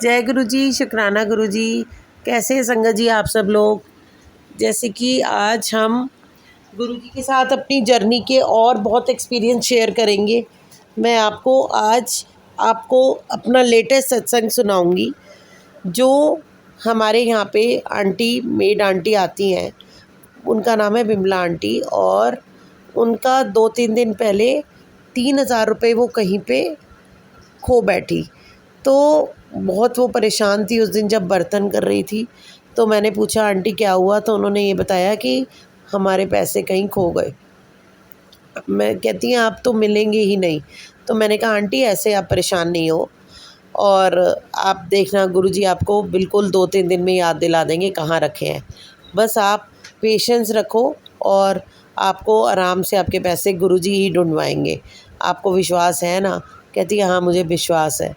जय गुरु जी, शुक्राना गुरु जी। कैसे हैं संगत जी आप सब लोग। जैसे कि आज हम गुरु जी के साथ अपनी जर्नी के और बहुत एक्सपीरियंस शेयर करेंगे। मैं आज आपको अपना लेटेस्ट सत्संग सुनाऊंगी। जो हमारे यहाँ पे मेड आंटी आती हैं, उनका नाम है बिमला आंटी, और उनका 2-3 दिन पहले 3,000 रुपये वो कहीं पे खो बैठी। तो बहुत वो परेशान थी उस दिन जब बर्तन कर रही थी। तो मैंने पूछा आंटी क्या हुआ, तो उन्होंने ये बताया कि हमारे पैसे कहीं खो गए। मैं कहती हैं आप तो मिलेंगे ही नहीं। तो मैंने कहा आंटी ऐसे आप परेशान नहीं हो, और आप देखना गुरुजी आपको बिल्कुल 2-3 दिन में याद दिला देंगे कहाँ रखे हैं। बस आप पेशेंस रखो और आपको आराम से आपके पैसे गुरुजी ही ढूंढवाएंगे। आपको विश्वास है ना? कहती है हाँ मुझे विश्वास है।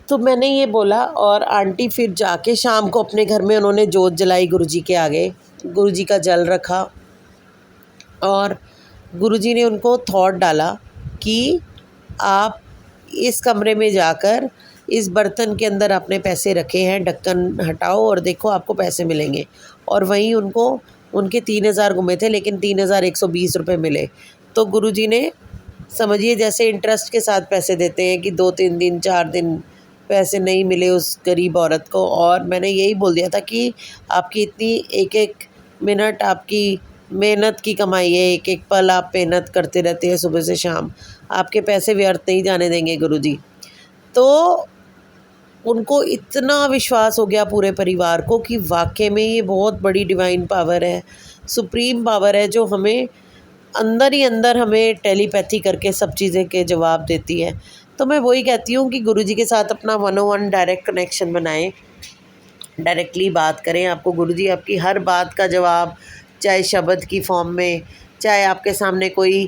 तो मैंने ये बोला, और आंटी फिर जाके शाम को अपने घर में उन्होंने जोत जलाई गुरुजी के आगे, गुरुजी का जल रखा, और गुरुजी ने उनको थॉट डाला कि आप इस कमरे में जाकर इस बर्तन के अंदर अपने पैसे रखे हैं, ढक्कन हटाओ और देखो आपको पैसे मिलेंगे। और वहीं उनको उनके 3,000 गुमे थे, लेकिन 3,120 रुपये मिले। तो गुरुजी ने समझिए जैसे इंटरेस्ट के साथ पैसे देते हैं कि 2-3 दिन 4 दिन पैसे नहीं मिले उस गरीब औरत को। और मैंने यही बोल दिया था कि आपकी इतनी एक एक मिनट आपकी मेहनत की कमाई है, एक एक पल आप मेहनत करते रहते हैं सुबह से शाम, आपके पैसे व्यर्थ नहीं जाने देंगे गुरुजी। तो उनको इतना विश्वास हो गया पूरे परिवार को कि वाकई में ये बहुत बड़ी डिवाइन पावर है, सुप्रीम पावर है, जो हमें अंदर ही अंदर हमें टेलीपैथी करके सब चीज़ें के जवाब देती है। तो मैं वही कहती हूँ कि गुरुजी के साथ अपना 101 डायरेक्ट कनेक्शन बनाएं, डायरेक्टली बात करें। आपको गुरुजी आपकी हर बात का जवाब, चाहे शब्द की फॉर्म में, चाहे आपके सामने कोई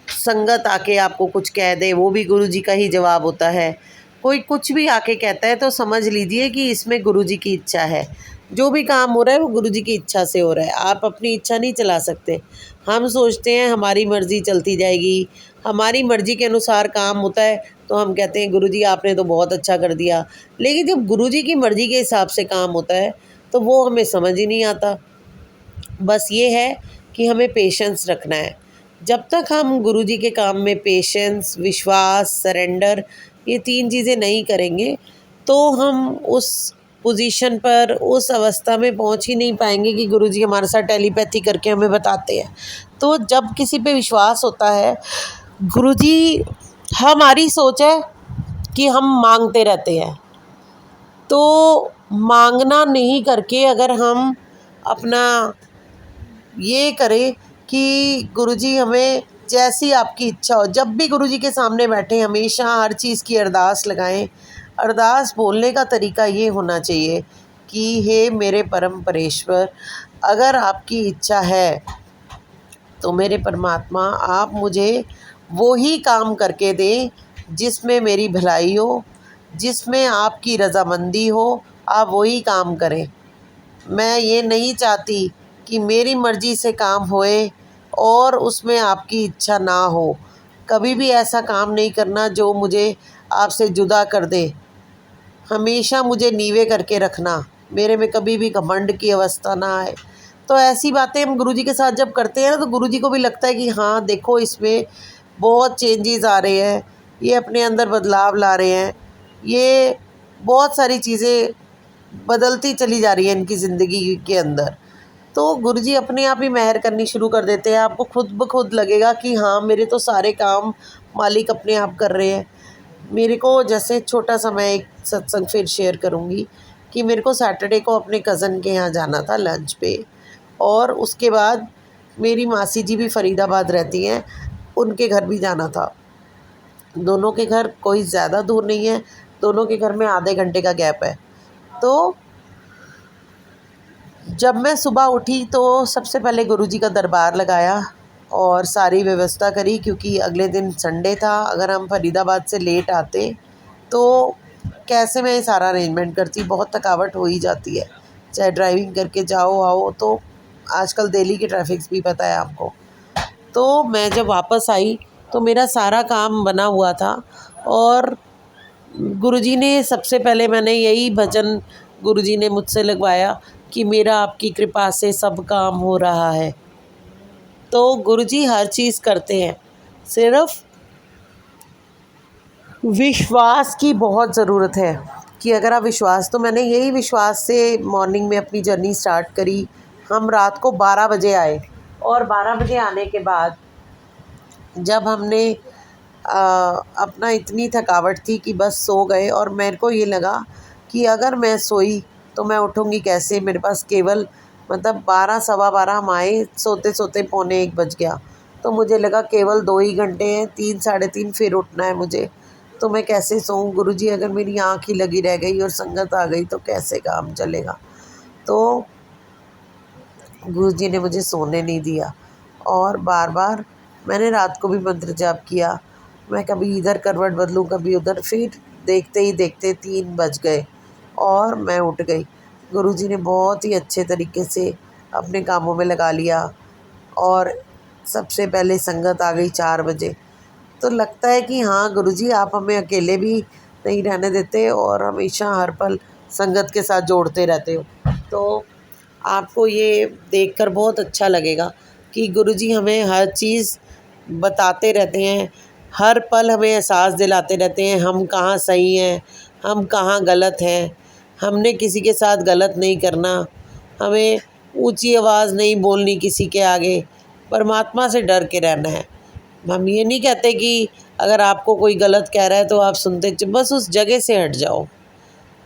संगत आके आपको कुछ कह दे, वो भी गुरुजी का ही जवाब होता है। कोई कुछ भी आके कहता है तो समझ लीजिए कि इसमें गुरुजी की इच्छा है। जो भी काम हो रहा है वो गुरुजी की इच्छा से हो रहा है। आप अपनी इच्छा नहीं चला सकते। हम सोचते हैं हमारी मर्ज़ी चलती जाएगी, हमारी मर्ज़ी के अनुसार काम होता है, तो हम कहते हैं गुरुजी आपने तो बहुत अच्छा कर दिया। लेकिन जब गुरुजी की मर्ज़ी के हिसाब से काम होता है तो वो हमें समझ ही नहीं आता। बस ये है कि हमें पेशेंस रखना है। जब तक हम गुरुजी के काम में पेशेंस, विश्वास, सरेंडर, ये 3 चीज़ें नहीं करेंगे तो हम उस पोजीशन पर, उस अवस्था में पहुंच ही नहीं पाएंगे कि गुरुजी हमारे साथ टेलीपैथी करके हमें बताते हैं। तो जब किसी पे विश्वास होता है, गुरुजी, हमारी सोच है कि हम मांगते रहते हैं। तो मांगना नहीं करके अगर हम अपना ये करें कि गुरुजी हमें जैसी आपकी इच्छा हो, जब भी गुरुजी के सामने बैठे हमेशा हर चीज़ की अरदास लगाएं। अरदास बोलने का तरीका ये होना चाहिए कि हे मेरे परम परेश्वर, अगर आपकी इच्छा है तो मेरे परमात्मा आप मुझे वो ही काम करके दें जिसमें मेरी भलाई हो, जिसमें आपकी रज़ामंदी हो, आप वही काम करें। मैं ये नहीं चाहती कि मेरी मर्ज़ी से काम होए और उसमें आपकी इच्छा ना हो। कभी भी ऐसा काम नहीं करना जो मुझे आपसे जुदा कर दे। हमेशा मुझे नीवे करके रखना, मेरे में कभी भी घमंड की अवस्था ना आए। तो ऐसी बातें हम गुरुजी के साथ जब करते हैं ना, तो गुरुजी को भी लगता है कि हाँ देखो इसमें बहुत चेंजेस आ रहे हैं, ये अपने अंदर बदलाव ला रहे हैं, ये बहुत सारी चीज़ें बदलती चली जा रही है इनकी ज़िंदगी के अंदर। तो गुरुजी अपने आप ही मेहर करनी शुरू कर देते हैं। आपको खुद ब खुद लगेगा कि हाँ मेरे तो सारे काम मालिक अपने आप कर रहे हैं। मेरे को जैसे छोटा सा मैं एक सत्संग फिर शेयर करूँगी कि मेरे को सैटरडे को अपने कज़न के यहाँ जाना था लंच पे, और उसके बाद मेरी मासी जी भी फ़रीदाबाद रहती हैं, उनके घर भी जाना था। दोनों के घर कोई ज़्यादा दूर नहीं है, दोनों के घर में आधे घंटे का गैप है। तो जब मैं सुबह उठी तो सबसे पहले गुरुजी का दरबार लगाया और सारी व्यवस्था करी, क्योंकि अगले दिन संडे था। अगर हम फरीदाबाद से लेट आते तो कैसे मैं ये सारा अरेंजमेंट करती, बहुत थकावट हो ही जाती है, चाहे ड्राइविंग करके जाओ आओ। तो आजकल दिल्ली की ट्रैफिक्स भी पता है आपको। तो मैं जब वापस आई तो मेरा सारा काम बना हुआ था, और गुरुजी ने सबसे पहले मैंने यही भजन गुरुजी ने मुझसे लगवाया कि मेरा आपकी कृपा से सब काम हो रहा है। तो गुरुजी हर चीज़ करते हैं, सिर्फ विश्वास की बहुत ज़रूरत है कि अगर आप विश्वास, तो मैंने यही विश्वास से मॉर्निंग में अपनी जर्नी स्टार्ट करी। हम रात को 12 बजे आए और 12 बजे आने के बाद जब हमने अपना, इतनी थकावट थी कि बस सो गए और मेरे को ये लगा कि अगर मैं सोई तो मैं उठूँगी कैसे। मेरे पास केवल मतलब 12 सवा 12 हम आए, सोते सोते पौने 1 बज गया। तो मुझे लगा केवल 2 ही घंटे हैं, 3 साढ़े 3 फिर उठना है मुझे, तो मैं कैसे सोऊं गुरुजी। अगर मेरी आँख ही लगी रह गई और संगत आ गई तो कैसे काम चलेगा। तो गुरुजी ने मुझे सोने नहीं दिया और बार बार मैंने रात को भी मंत्र जाप किया। मैं कभी इधर करवट बदलूं, कभी उधर, फिर देखते ही देखते 3 बज गए और मैं उठ गई। गुरुजी ने बहुत ही अच्छे तरीके से अपने कामों में लगा लिया और सबसे पहले संगत आ गई 4 बजे। तो लगता है कि हाँ गुरुजी, आप हमें अकेले भी नहीं रहने देते और हमेशा हर पल संगत के साथ जोड़ते रहते हो। तो आपको ये देखकर बहुत अच्छा लगेगा कि गुरुजी हमें हर चीज़ बताते रहते हैं, हर पल हमें एहसास दिलाते रहते हैं हम कहाँ सही हैं, हम कहाँ गलत हैं। हमने किसी के साथ गलत नहीं करना, हमें ऊंची आवाज़ नहीं बोलनी किसी के आगे, परमात्मा से डर के रहना है। हम ये नहीं कहते कि अगर आपको कोई गलत कह रहा है तो आप सुनते, बस उस जगह से हट जाओ।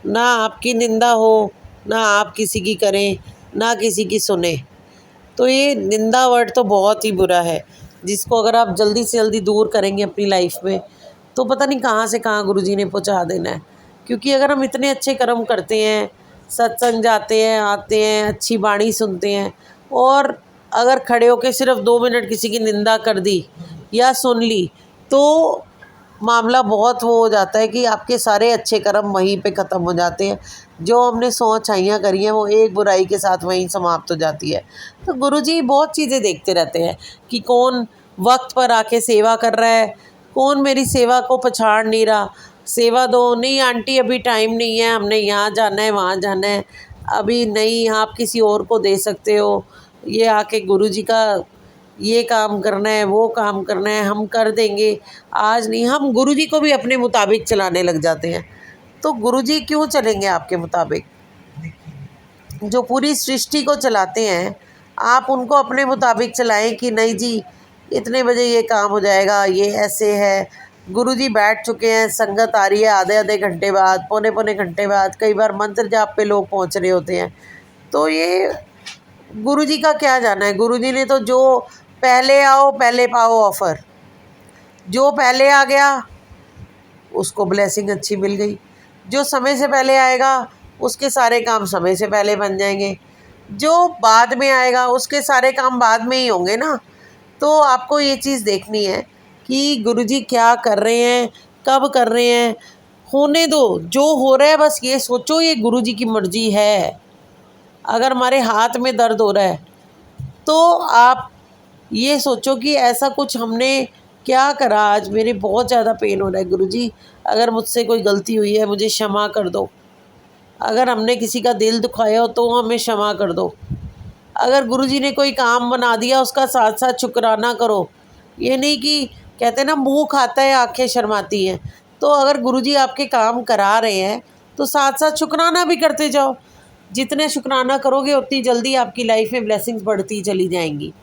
ना आपकी निंदा हो, ना आप किसी की करें, ना किसी की सुने। तो ये निंदा वर्ड तो बहुत ही बुरा है, जिसको अगर आप जल्दी से जल्दी दूर करेंगे अपनी लाइफ में तो पता नहीं कहाँ से कहाँ गुरुजी ने पहुँचा देना है। क्योंकि अगर हम इतने अच्छे कर्म करते हैं, सत्संग जाते हैं, आते हैं, अच्छी वाणी सुनते हैं, और अगर खड़े होकर सिर्फ 2 मिनट किसी की निंदा कर दी या सुन ली तो मामला बहुत वो हो जाता है कि आपके सारे अच्छे कर्म वहीं पे ख़त्म हो जाते हैं। जो हमने 100 अच्छाइयाँ करी हैं वो एक बुराई के साथ वहीं समाप्त हो जाती है। तो गुरुजी बहुत चीज़ें देखते रहते हैं कि कौन वक्त पर आके सेवा कर रहा है, कौन मेरी सेवा को पछाड़ नहीं रहा। सेवा दो, नहीं आंटी अभी टाइम नहीं है, हमने यहाँ जाना है वहाँ जाना है, अभी नहीं, आप किसी और को दे सकते हो, ये आके गुरुजी का ये काम करना है, वो काम करना है, हम कर देंगे, आज नहीं। हम गुरुजी को भी अपने मुताबिक चलाने लग जाते हैं। तो गुरुजी क्यों चलेंगे आपके मुताबिक? जो पूरी सृष्टि को चलाते हैं, आप उनको अपने मुताबिक चलाएं कि नहीं जी इतने बजे ये काम हो जाएगा, ये ऐसे है। गुरुजी बैठ चुके हैं, संगत आ रही है आधे आधे घंटे बाद, पौने पौने घंटे बाद, कई बार मंत्र जाप पे लोग पहुंच रहे होते हैं। तो ये गुरुजी का क्या जाना है। गुरुजी ने तो जो पहले आओ पहले पाओ ऑफ़र, जो पहले आ गया उसको ब्लेसिंग अच्छी मिल गई, जो समय से पहले आएगा उसके सारे काम समय से पहले बन जाएंगे, जो बाद में आएगा उसके सारे काम बाद में ही होंगे ना। तो आपको ये चीज़ देखनी है कि गुरुजी क्या कर रहे हैं, कब कर रहे हैं, होने दो। जो हो रहा है बस ये सोचो ये गुरुजी की मर्ज़ी है। अगर हमारे हाथ में दर्द हो रहा है तो आप ये सोचो कि ऐसा कुछ हमने क्या करा, आज मेरे बहुत ज़्यादा पेन हो रहा है गुरुजी, अगर मुझसे कोई गलती हुई है मुझे क्षमा कर दो। अगर हमने किसी का दिल दुखाया हो तो हमें क्षमा कर दो। अगर गुरुजी ने कोई काम बना दिया उसका साथ साथ शुक्राना करो। ये नहीं कि कहते ना मुंह खाता है आंखें शर्माती हैं। तो अगर गुरुजी आपके काम करा रहे हैं तो साथ साथ शुक्राना भी करते जाओ। जितने शुक्राना करोगे उतनी जल्दी आपकी लाइफ में ब्लेसिंग्स बढ़ती चली जाएंगी।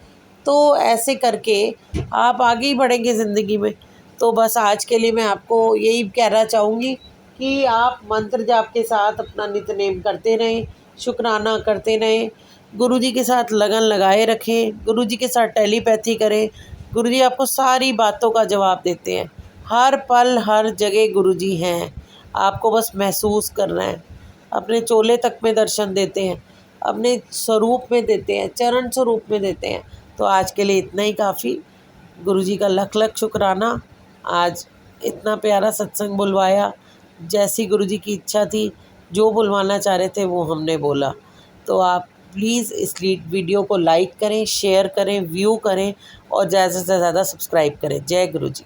तो ऐसे करके आप आगे ही बढ़ेंगे ज़िंदगी में। तो बस आज के लिए मैं आपको यही कहना चाहूँगी कि आप मंत्र जाप के साथ अपना नित्यनेम करते रहें, शुक्राना करते रहें, गुरुजी के साथ लगन लगाए रखें, गुरुजी के साथ टेलीपैथी करें। गुरुजी आपको सारी बातों का जवाब देते हैं। हर पल हर जगह गुरुजी हैं, आपको बस महसूस करना है। अपने चोले तक में दर्शन देते हैं, अपने स्वरूप में देते हैं, चरण स्वरूप में देते हैं। तो आज के लिए इतना ही काफ़ी। गुरुजी का लख लख शुक्राना, आज इतना प्यारा सत्संग बुलवाया। जैसी गुरुजी की इच्छा थी, जो बुलवाना चाह रहे थे वो हमने बोला। तो आप प्लीज़ इस वीडियो को लाइक करें, शेयर करें, व्यू करें और ज़्यादा से ज़्यादा सब्सक्राइब करें। जय गुरुजी।